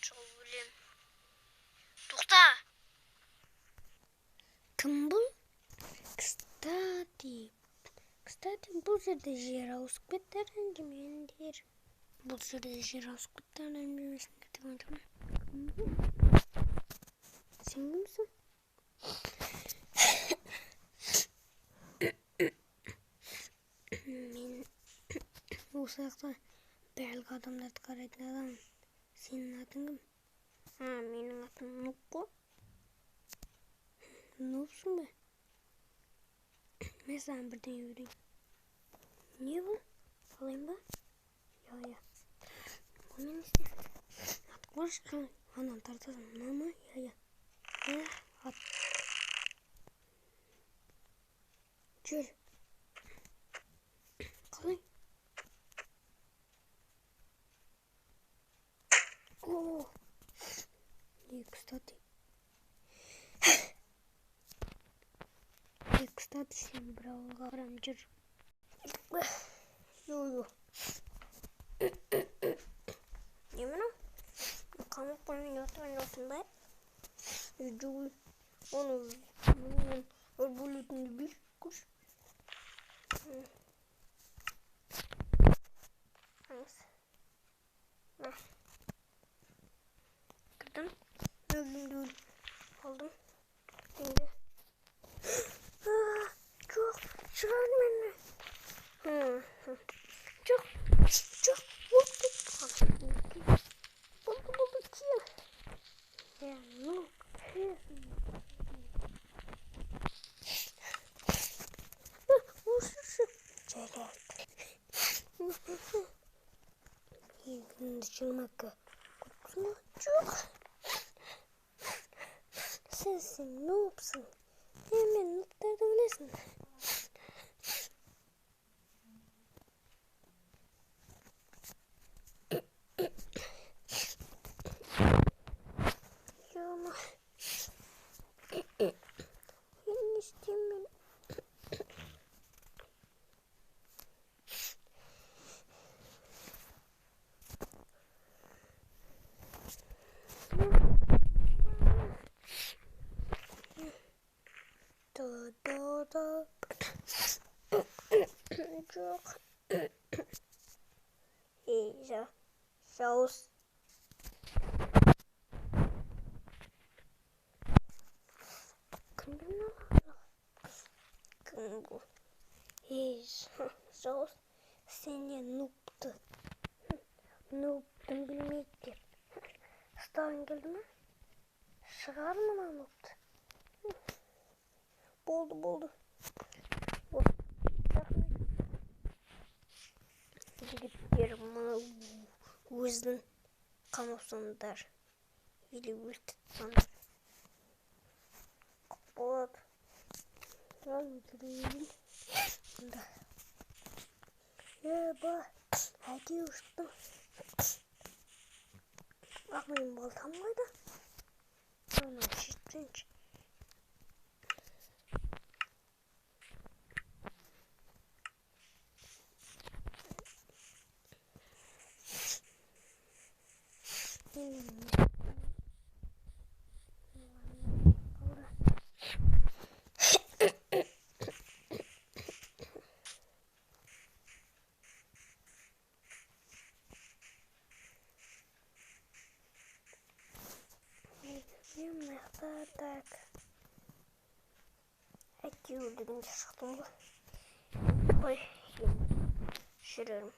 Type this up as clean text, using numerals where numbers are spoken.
Çok bileyim. Toxta. Kim bu? Kstati bu жерде жер ауысып кетті ренжімеңдер. Бұл жерде жер ауысып кетті ренжімесіңдер деп айтамын. Сен кімсің? Мен осы жақта барлық адамдарды қарайтын адаммын. Сенің атың кім? Менің атым Нуп қой. Нупсың ба? Мен саған бірдеңе берейін. Не бұл? Алайын ба? Я. Бұл мен істе. Атып қаршы қалай? Анан тартасың. Мына ма? Я. Ат. Жүр. Қалай? О! Кстати, сен бір ауылға барам жүр. Йо. Не мынау? Қамып қоймен отырған жоқсың ба? Жүр. Оны бөлетінді бір күш. Kırdım. Öldüm. Aldım. Şimdi. Çok. Çıkardı beni. Çok. Buldu ki. Ya ne? Çekil. Düşürmek. Çok. Sensin noobsun. Hemen noobları da öylesin. Yama. Yeni isteyeyim. Da. Çok. İyi. Saus. Kim bu? İyi. Saus. Seni noob'tu. Noob'tum bilmeydi. Stavın geldi mi? Çıkar mı lan noob'tu? Buldu. Жігіттер мұны өзінің қамапсаңдар или өлтірсаңдар болады. Ба, әдей ұштым. Ақ мен балтам қайда? Ана шеттенші. Так. Әйтеуір дегенде шықтым ғой. Ой, жүрерім.